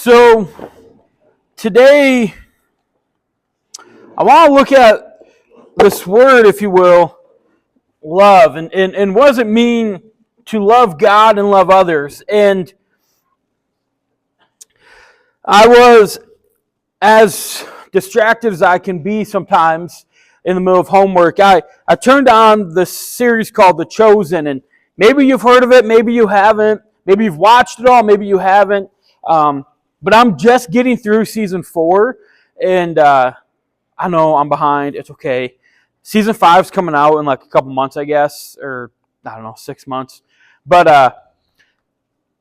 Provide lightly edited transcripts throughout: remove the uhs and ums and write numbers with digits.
So today I want to look at this word, if you will, love, and what does it mean to love God and love others. And I was as distracted as I can be sometimes in the middle of homework. I turned on this series called The Chosen, and maybe you've heard of it, maybe you haven't, maybe you've watched it all, maybe you haven't. But I'm just getting through season 4, and I know I'm behind. It's okay. Season 5's coming out in like a couple months, I guess, or I don't know, 6 months. But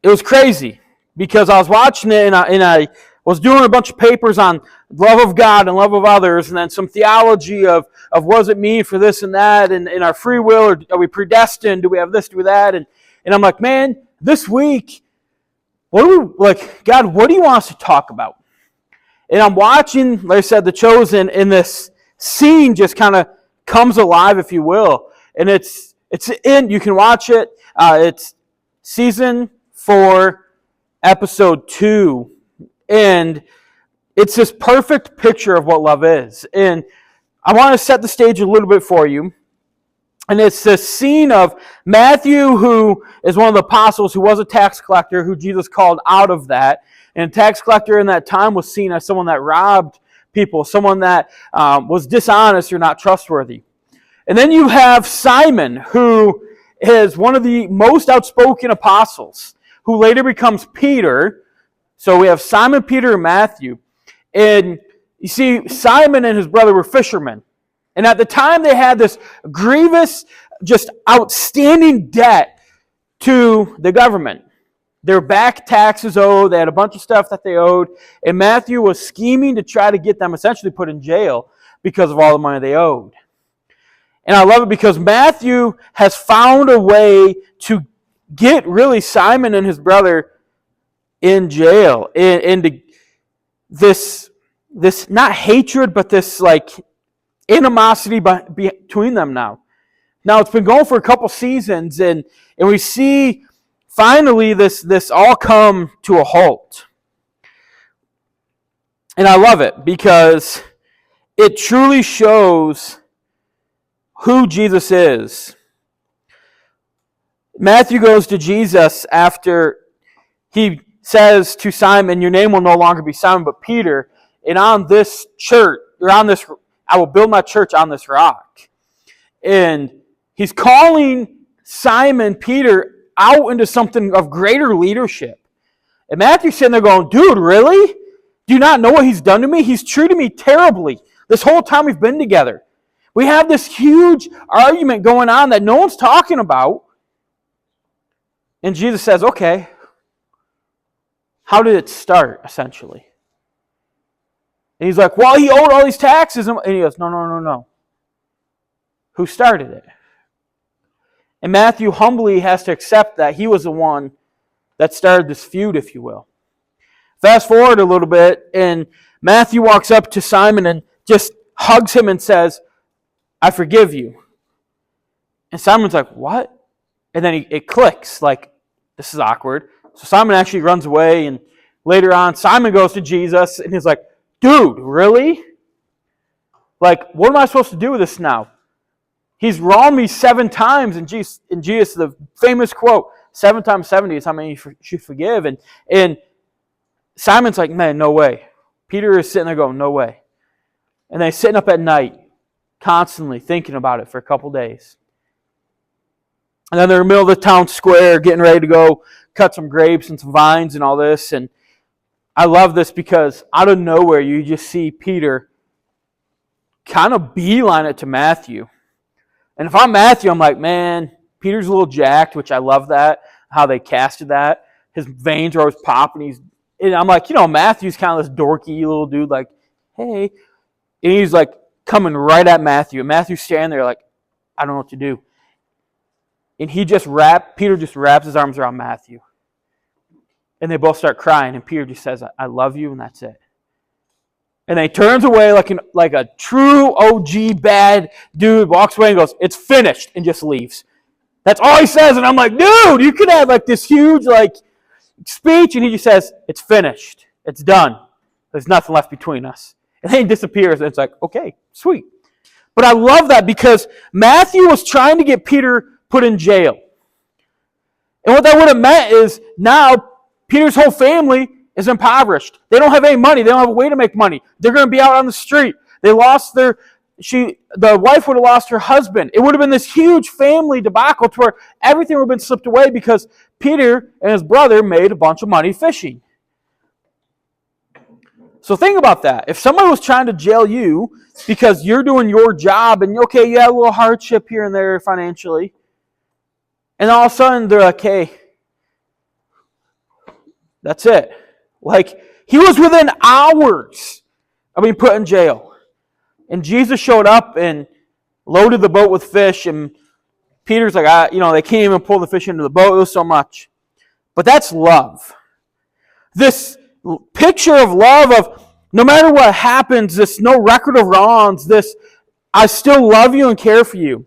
it was crazy because I was watching it, and I was doing a bunch of papers on love of God and love of others, and then some theology of what does it mean for this and that, and our free will, or are we predestined? Do we have this, do we that? And I'm like, man, this week, God, what do you want us to talk about? And I'm watching, like I said, The Chosen, and this scene just kind of comes alive, if you will. And it's you can watch it. It's season 4, episode 2. And it's this perfect picture of what love is. And I want to set the stage a little bit for you. And it's this scene of Matthew, who is one of the apostles, who was a tax collector, who Jesus called out of that. And a tax collector in that time was seen as someone that robbed people, someone that was dishonest or not trustworthy. And then you have Simon, who is one of the most outspoken apostles, who later becomes Peter. So we have Simon, Peter, and Matthew. And you see, Simon and his brother were fishermen. And at the time, they had this grievous, just outstanding debt to the government. Their back taxes owed. They had a bunch of stuff that they owed. And Matthew was scheming to try to get them essentially put in jail because of all the money they owed. And I love it because Matthew has found a way to get really Simon and his brother in jail. And this not hatred, but this like animosity between them now. Now it's been going for a couple seasons, and we see finally this all come to a halt. And I love it because it truly shows who Jesus is. Matthew goes to Jesus after he says to Simon, "Your name will no longer be Simon, but Peter, and on this church, or on this, I will build my church on this rock." And he's calling Simon Peter out into something of greater leadership. And Matthew's sitting there going, "Dude, really? Do you not know what he's done to me? He's treated me terribly this whole time we've been together. We have this huge argument going on that no one's talking about." And Jesus says, "Okay, how did it start, essentially?" And he's like, "Well, he owed all these taxes." And he goes, No. Who started it? And Matthew humbly has to accept that he was the one that started this feud, if you will. Fast forward a little bit, and Matthew walks up to Simon and just hugs him and says, "I forgive you." And Simon's like, "What?" And then it clicks, like, this is awkward. So Simon actually runs away, and later on, Simon goes to Jesus, and he's like, "Dude, really? Like, what am I supposed to do with this now? He's wronged me 7 times." And Jesus, the famous quote, 7 times 70 is how many you should forgive. And Simon's like, "Man, no way." Peter is sitting there going, "No way." And they're sitting up at night, constantly thinking about it for a couple days. And then they're in the middle of the town square, getting ready to go cut some grapes and some vines and all this. And I love this because out of nowhere, you just see Peter kind of beeline it to Matthew. And if I'm Matthew, I'm like, man, Peter's a little jacked, which I love that, how they casted that. His veins are always popping. And I'm like, Matthew's kind of this dorky little dude, like, hey. And he's like coming right at Matthew. And Matthew's standing there like, I don't know what to do. And Peter just wraps his arms around Matthew. And they both start crying. And Peter just says, "I love you," and that's it. And then he turns away like a true OG bad dude, walks away and goes, "It's finished," and just leaves. That's all he says. And I'm like, dude, you could have like this huge like speech, and he just says, "It's finished." It's done. There's nothing left between us. And then he disappears, and it's like, okay, sweet. But I love that because Matthew was trying to get Peter put in jail. And what that would have meant is now Peter's whole family is impoverished. They don't have any money. They don't have a way to make money. They're going to be out on the street. They lost the wife would have lost her husband. It would have been this huge family debacle to where everything would have been slipped away because Peter and his brother made a bunch of money fishing. So think about that. If someone was trying to jail you because you're doing your job and okay, you have a little hardship here and there financially, and all of a sudden they're like, hey, that's it. Like, he was within hours of being put in jail. And Jesus showed up and loaded the boat with fish, and Peter's like, they can't even pull the fish into the boat. It was so much. But that's love. This picture of love of no matter what happens, this no record of wrongs, this I still love you and care for you.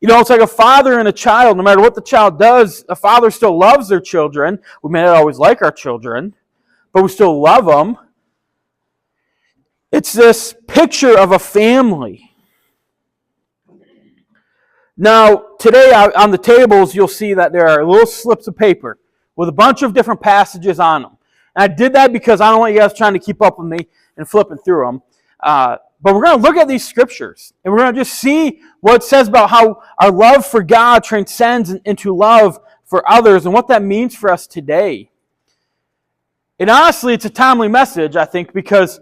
It's like a father and a child. No matter what the child does, a father still loves their children. We may not always like our children, but we still love them. It's this picture of a family. Now, today on the tables, you'll see that there are little slips of paper with a bunch of different passages on them. And I did that because I don't want you guys trying to keep up with me and flipping through them. But we're going to look at these scriptures, and we're going to just see what it says about how our love for God transcends into love for others and what that means for us today. And honestly, it's a timely message, I think, because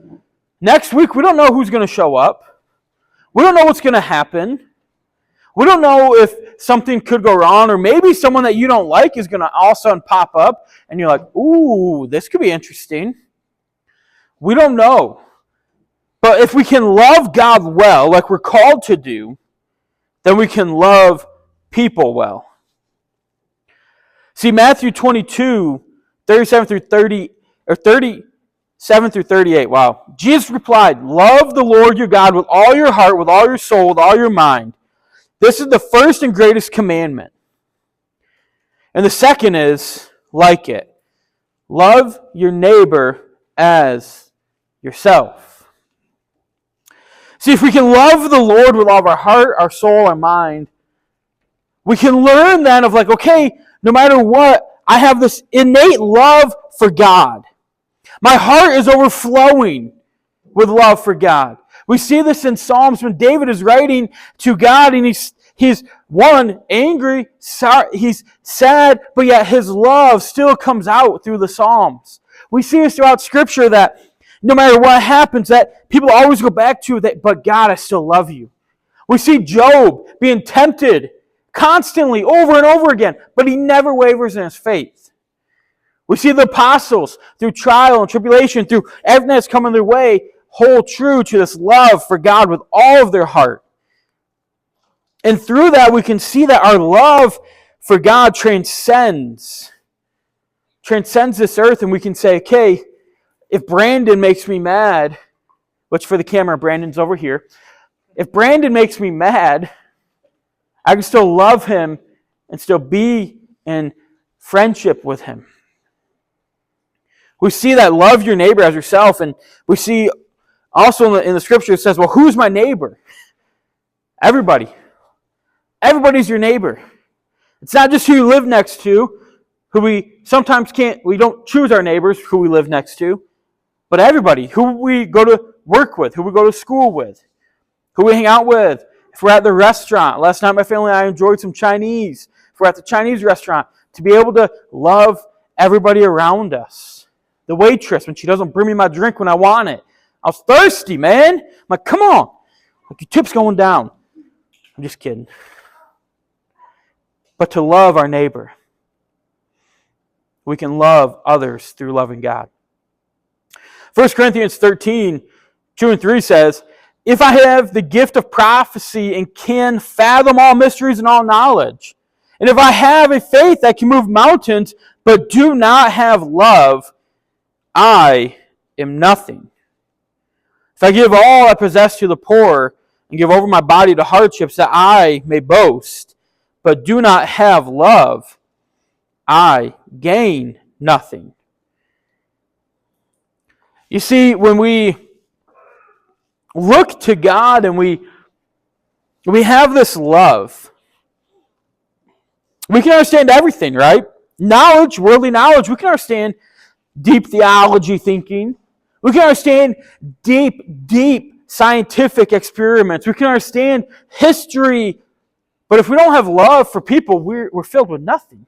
next week we don't know who's going to show up. We don't know what's going to happen. We don't know if something could go wrong, or maybe someone that you don't like is going to all of a sudden pop up, and you're like, ooh, this could be interesting. We don't know. But if we can love God well, like we're called to do, then we can love people well. See, Matthew 22, 37 through 30, or 37 through 38, wow. Jesus replied, love the Lord your God with all your heart, with all your soul, with all your mind. This is the first and greatest commandment. And the second is like it. Love your neighbor as yourself. See, if we can love the Lord with all of our heart, our soul, our mind, we can learn then of like, okay, no matter what, I have this innate love for God. My heart is overflowing with love for God. We see this in Psalms when David is writing to God, and he's one, angry, sorry, he's sad, but yet his love still comes out through the Psalms. We see this throughout Scripture that no matter what happens, that people always go back to that, but God, I still love you. We see Job being tempted constantly over and over again, but he never wavers in his faith. We see the apostles through trial and tribulation, through everything that's coming their way, hold true to this love for God with all of their heart. And through that, we can see that our love for God transcends this earth, and we can say, okay, if Brandon makes me mad, which for the camera, Brandon's over here. If Brandon makes me mad, I can still love him and still be in friendship with him. We see that love your neighbor as yourself, and we see also in the scripture it says, well, who's my neighbor? Everybody. Everybody's your neighbor. It's not just who you live next to, who we sometimes we don't choose our neighbors who we live next to, but everybody, who we go to work with, who we go to school with, who we hang out with. If we're at the restaurant, last night my family and I enjoyed some Chinese. If we're at the Chinese restaurant, to be able to love everybody around us. The waitress, when she doesn't bring me my drink when I want it. I was thirsty, man. I'm like, come on. Like, your tip's going down. I'm just kidding. But to love our neighbor. We can love others through loving God. 1 Corinthians 13, 2 and 3 says, if I have the gift of prophecy and can fathom all mysteries and all knowledge, and if I have a faith that can move mountains, but do not have love, I am nothing. If I give all I possess to the poor and give over my body to hardships that I may boast, but do not have love, I gain nothing. You see, when we look to God and we have this love, we can understand everything, right? Knowledge, worldly knowledge, we can understand deep theology thinking. We can understand deep scientific experiments. We can understand history. But if we don't have love for people, we're filled with nothing.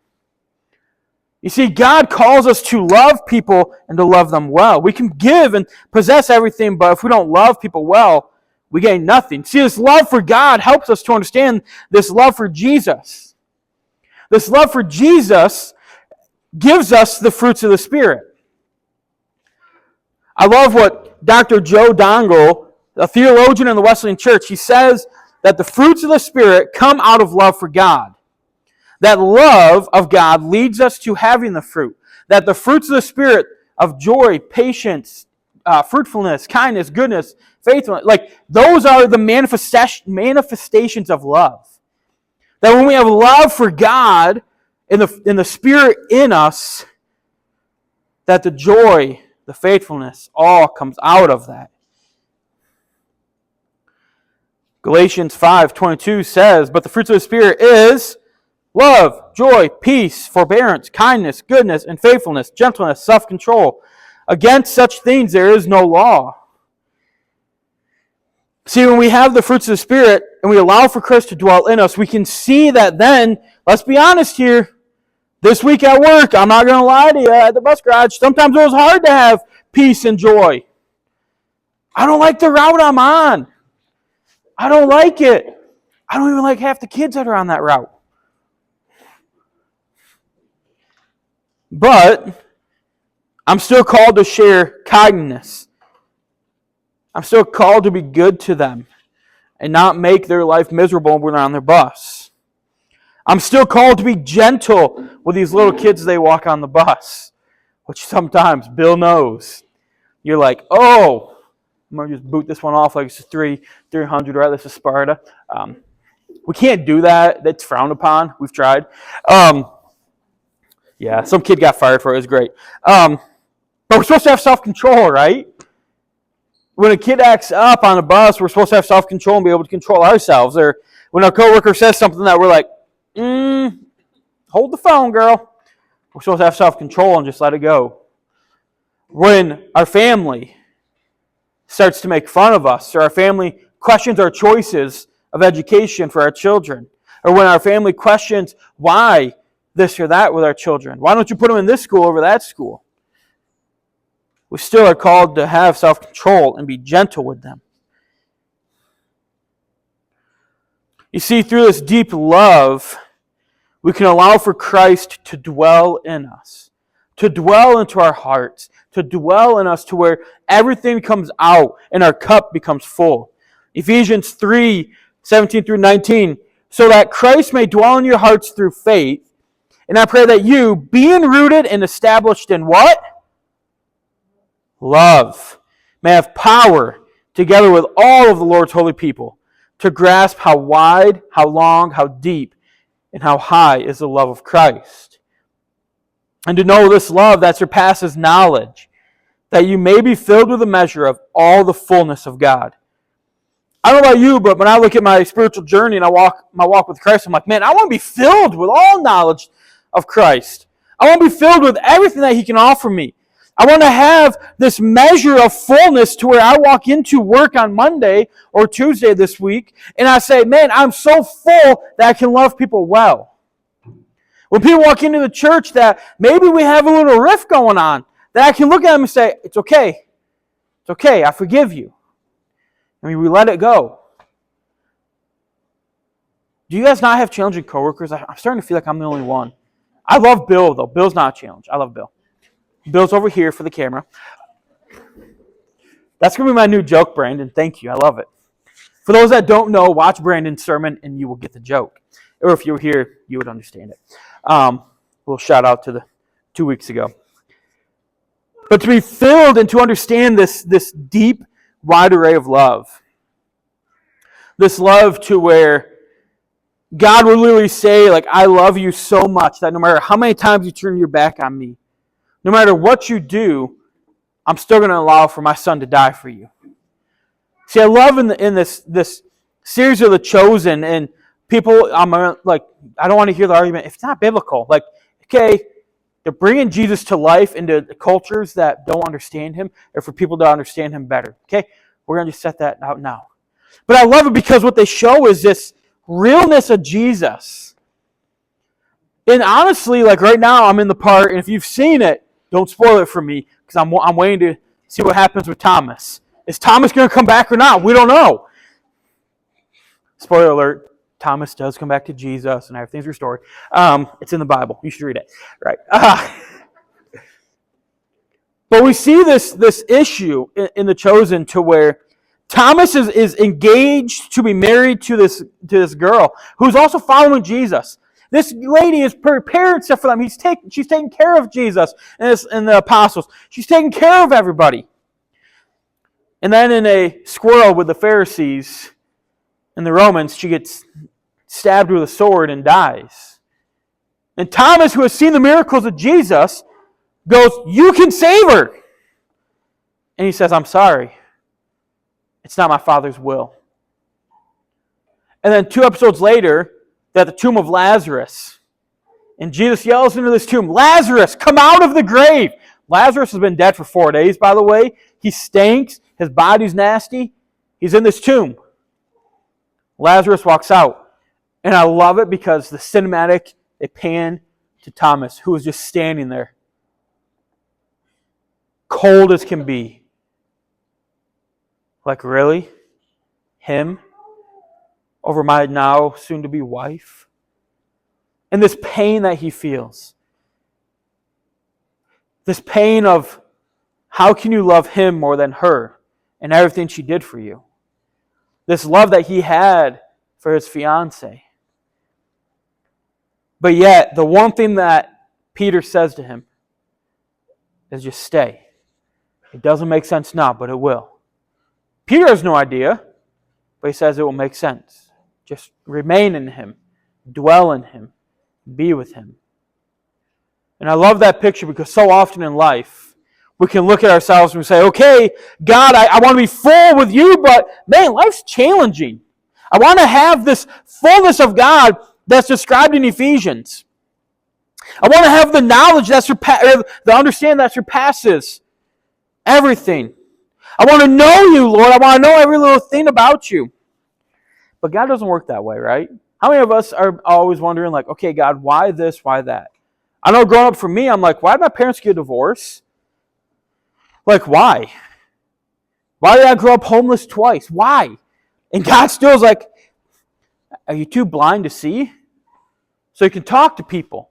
You see, God calls us to love people and to love them well. We can give and possess everything, but if we don't love people well, we gain nothing. See, this love for God helps us to understand this love for Jesus. This love for Jesus gives us the fruits of the Spirit. I love what Dr. Joe Dongle, a theologian in the Wesleyan Church, he says that the fruits of the Spirit come out of love for God. That love of God leads us to having the fruit. That the fruits of the Spirit of joy, patience, fruitfulness, kindness, goodness, faithfulness, like those are the manifestations of love. That when we have love for God in the Spirit in us, that the joy, the faithfulness, all comes out of that. Galatians 5:22 says, "But the fruits of the Spirit is love, joy, peace, forbearance, kindness, goodness, and faithfulness, gentleness, self-control. Against such things there is no law." See, when we have the fruits of the Spirit and we allow for Christ to dwell in us, we can see that then, let's be honest here, this week at work, I'm not going to lie to you, at the bus garage, sometimes it was hard to have peace and joy. I don't like the route I'm on. I don't like it. I don't even like half the kids that are on that route. But I'm still called to share kindness. I'm still called to be good to them and not make their life miserable when they're on their bus. I'm still called to be gentle with these little kids as they walk on the bus, which sometimes Bill knows. You're like, oh, I'm going to just boot this one off like it's a 300, right? This is Sparta. We can't do that. That's frowned upon. We've tried. Yeah, some kid got fired for it. It was great. But we're supposed to have self-control, right? When a kid acts up on a bus, we're supposed to have self-control and be able to control ourselves. Or when a coworker says something that we're like, hold the phone, girl. We're supposed to have self-control and just let it go. When our family starts to make fun of us, or our family questions our choices of education for our children, or when our family questions why this or that with our children. Why don't you put them in this school over that school? We still are called to have self-control and be gentle with them. You see, through this deep love, we can allow for Christ to dwell in us, to dwell into our hearts, to dwell in us to where everything comes out and our cup becomes full. Ephesians 3:17 through 19, so that Christ may dwell in your hearts through faith, and I pray that you, being rooted and established in what? Love, may have power, together with all of the Lord's holy people, to grasp how wide, how long, how deep, and how high is the love of Christ. And to know this love that surpasses knowledge, that you may be filled with a measure of all the fullness of God. I don't know about you, but when I look at my spiritual journey and my walk with Christ, I'm like, man, I want to be filled with all knowledge of Christ. I want to be filled with everything that He can offer me. I want to have this measure of fullness to where I walk into work on Monday or Tuesday this week, and I say, man, I'm so full that I can love people well. When people walk into the church that maybe we have a little rift going on, that I can look at them and say, it's okay. It's okay. I forgive you. I mean, we let it go. Do you guys not have challenging coworkers? I'm starting to feel like I'm the only one. I love Bill, though. Bill's not a challenge. I love Bill. Bill's over here for the camera. That's going to be my new joke, Brandon. Thank you. I love it. For those that don't know, watch Brandon's sermon and you will get the joke. Or if you were here, you would understand it. A little shout out to the 2 weeks ago. But to be filled and to understand this deep, wide array of love. This love to where God will literally say, like, I love you so much that no matter how many times you turn your back on me, no matter what you do, I'm still going to allow for my son to die for you. See, I love in this series of The Chosen, and people, I don't want to hear the argument, if it's not biblical. Like, okay, they're bringing Jesus to life into cultures that don't understand him, or for people to understand him better. Okay, we're going to just set that out now. But I love it because what they show is this realness of Jesus. And honestly, like right now, I'm in the part, and if you've seen it, don't spoil it for me, because I'm waiting to see what happens with Thomas. Is Thomas going to come back or not? We don't know. Spoiler alert, Thomas does come back to Jesus, and everything's restored. It's in the Bible. You should read it. Right. But we see this issue in The Chosen to where Thomas is engaged to be married to this girl who's also following Jesus. This lady is prepared stuff for them. She's taking care of Jesus and the apostles. She's taking care of everybody. And then in a squirrel with the Pharisees and the Romans, she gets stabbed with a sword and dies. And Thomas, who has seen the miracles of Jesus, goes, "You can save her." And he says, "I'm sorry. It's not my Father's will." And then 2 episodes later, they're at the tomb of Lazarus. And Jesus yells into this tomb, "Lazarus, come out of the grave!" Lazarus has been dead for 4 days, by the way. He stinks. His body's nasty. He's in this tomb. Lazarus walks out. And I love it because the cinematic, they pan to Thomas, who is just standing there, cold as can be. Like, really? Him? Over my now soon-to-be wife? And this pain that he feels. This pain of, how can you love him more than her and everything she did for you? This love that he had for his fiancée. But yet, the one thing that Peter says to him is just stay. It doesn't make sense now, but it will. Peter has no idea, but he says it will make sense. Just remain in him, dwell in him, be with him. And I love that picture because so often in life, we can look at ourselves and we say, okay, God, I want to be full with you, but man, life's challenging. I want to have this fullness of God that's described in Ephesians. I want to have the knowledge the understanding that surpasses everything. I want to know you, Lord. I want to know every little thing about you. But God doesn't work that way, right? How many of us are always wondering, like, okay, God, why this, why that? I know growing up for me, I'm like, why did my parents get a divorce? Like, why? Why did I grow up homeless twice? Why? And God still is like, are you too blind to see? So you can talk to people.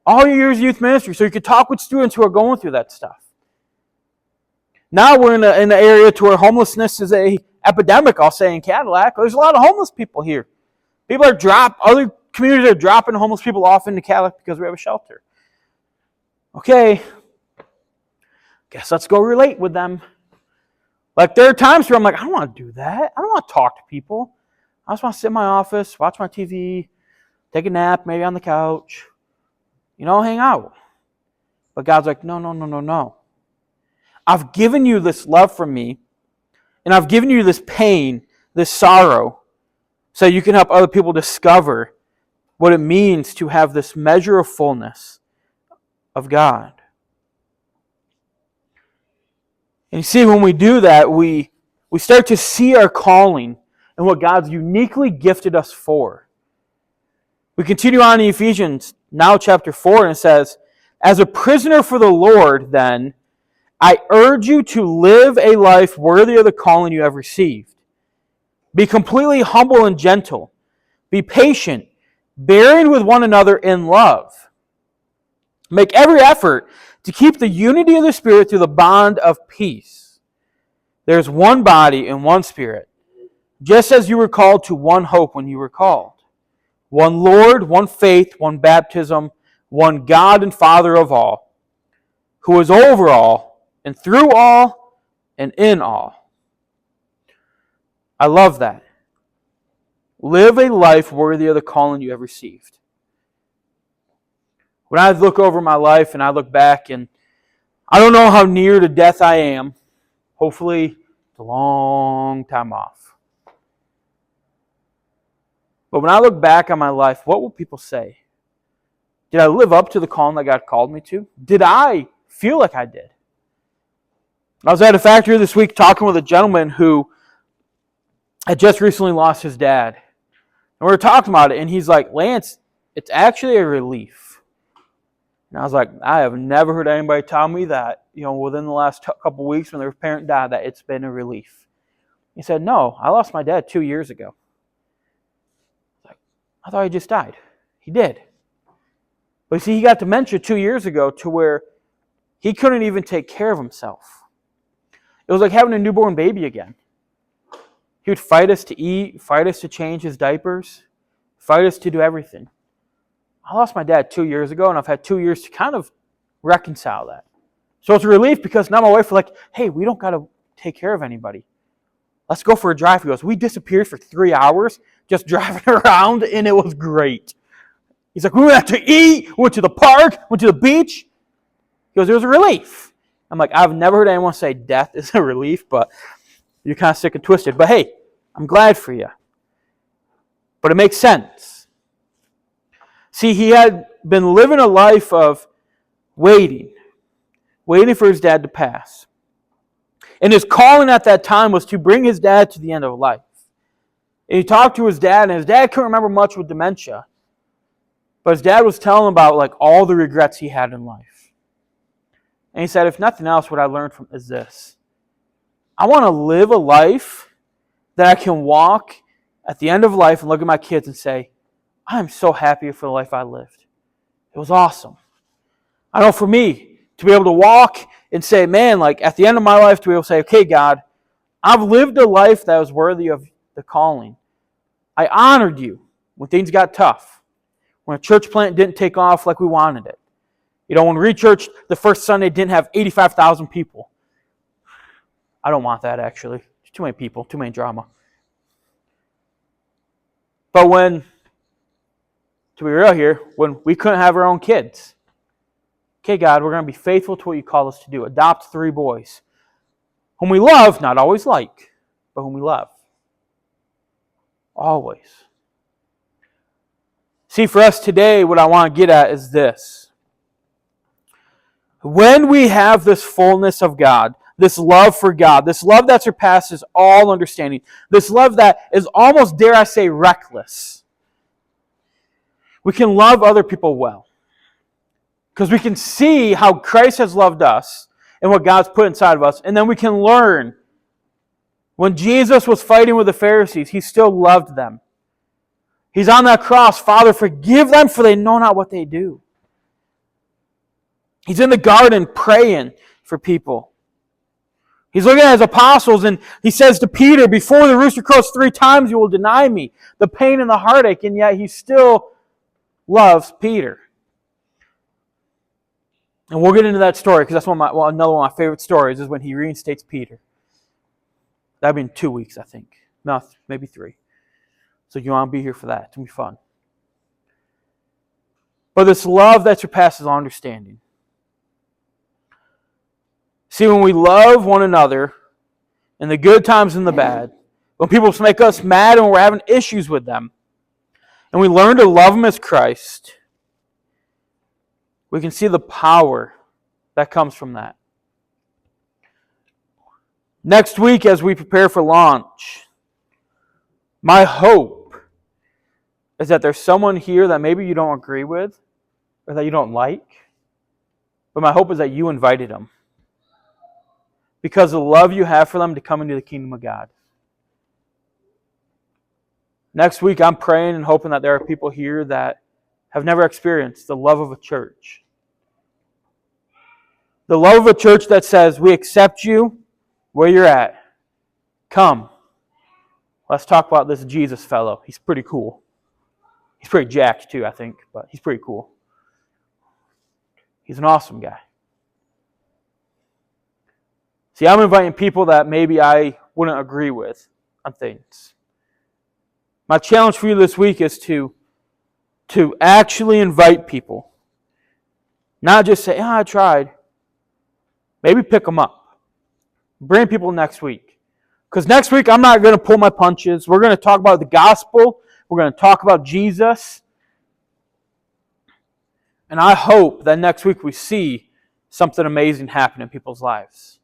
All your years of youth ministry, so you can talk with students who are going through that stuff. Now we're in an area to where homelessness is a epidemic, I'll say, in Cadillac. There's a lot of homeless people here. Other communities are dropping homeless people off into Cadillac because we have a shelter. Okay, guess let's go relate with them. Like, there are times where I'm like, I don't want to do that. I don't want to talk to people. I just want to sit in my office, watch my TV, take a nap, maybe on the couch, hang out. But God's like, no. I've given you this love from me, and I've given you this pain, this sorrow, so you can help other people discover what it means to have this measure of fullness of God. And you see, when we do that, we start to see our calling and what God's uniquely gifted us for. We continue on in Ephesians, now chapter 4, and it says, "As a prisoner for the Lord, then, I urge you to live a life worthy of the calling you have received. Be completely humble and gentle. Be patient, bearing with one another in love. Make every effort to keep the unity of the Spirit through the bond of peace. There is one body and one Spirit, just as you were called to one hope when you were called. One Lord, one faith, one baptism, one God and Father of all, who is over all and through all and in all." I love that. Live a life worthy of the calling you have received. When I look over my life and I look back, and I don't know how near to death I am. Hopefully, it's a long time off. But when I look back on my life, what will people say? Did I live up to the calling that God called me to? Did I feel like I did? I was at a factory this week talking with a gentleman who had just recently lost his dad. And we were talking about it, and he's like, Lance, it's actually a relief. And I was like, I have never heard anybody tell me that, within the last couple weeks when their parent died, that it's been a relief. He said, no, I lost my dad 2 years ago. I thought he just died. He did. But see, he got dementia 2 years ago to where he couldn't even take care of himself. It was like having a newborn baby again. He would fight us to eat, fight us to change his diapers, fight us to do everything. I lost my dad 2 years ago, and I've had 2 years to kind of reconcile that. So it's a relief because now my wife is like, hey, we don't got to take care of anybody. Let's go for a drive. He goes, we disappeared for 3 hours just driving around, and it was great. He's like, we went out to eat, went to the park, went to the beach. He goes, it was a relief. I'm like, I've never heard anyone say death is a relief, but you're kind of sick and twisted. But hey, I'm glad for you. But it makes sense. See, he had been living a life of waiting for his dad to pass. And his calling at that time was to bring his dad to the end of life. And he talked to his dad, and his dad couldn't remember much with dementia. But his dad was telling him about all the regrets he had in life. And he said, if nothing else, what I learned from is this. I want to live a life that I can walk at the end of life and look at my kids and say, I'm so happy for the life I lived. It was awesome. I know for me, to be able to walk and say, man, at the end of my life, to be able to say, okay, God, I've lived a life that was worthy of the calling. I honored you when things got tough, when a church plant didn't take off like we wanted it. When Rechurch the first Sunday didn't have 85,000 people. I don't want that, actually. There's too many people, too many drama. But to be real here, when we couldn't have our own kids, okay, God, we're going to be faithful to what you call us to do. Adopt 3 boys, whom we love, not always like, but whom we love. Always. See, for us today, what I want to get at is this. When we have this fullness of God, this love for God, this love that surpasses all understanding, this love that is almost, dare I say, reckless, we can love other people well. Because we can see how Christ has loved us and what God's put inside of us, and then we can learn. When Jesus was fighting with the Pharisees, he still loved them. He's on that cross, Father, forgive them, for they know not what they do. He's in the garden praying for people. He's looking at his apostles, and he says to Peter, before the rooster crows 3 times, you will deny me. The pain and the heartache, and yet he still loves Peter. And we'll get into that story, because that's another one of my favorite stories, is when he reinstates Peter. That'll be in 2 weeks, I think. No, maybe 3. So you want to be here for that. It's going to be fun. But this love that surpasses all understanding. See, when we love one another, in the good times and the bad, when people make us mad and we're having issues with them, and we learn to love them as Christ, we can see the power that comes from that. Next week, as we prepare for launch, my hope is that there's someone here that maybe you don't agree with or that you don't like, but my hope is that you invited them because of the love you have for them to come into the kingdom of God. Next week, I'm praying and hoping that there are people here that have never experienced the love of a church. The love of a church that says, we accept you where you're at. Come. Let's talk about this Jesus fellow. He's pretty cool. He's pretty jacked too, I think, but he's pretty cool. He's an awesome guy. See, I'm inviting people that maybe I wouldn't agree with on things. My challenge for you this week is to actually invite people. Not just say, I tried. maybe pick them up. Bring people next week. Because next week, I'm not going to pull my punches. We're going to talk about the gospel. We're going to talk about Jesus. And I hope that next week we see something amazing happen in people's lives.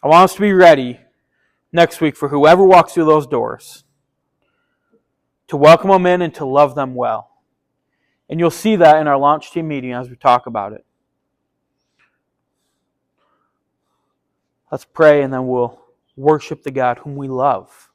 I want us to be ready next week for whoever walks through those doors, to welcome them in and to love them well. And you'll see that in our launch team meeting as we talk about it. Let's pray and then we'll worship the God whom we love.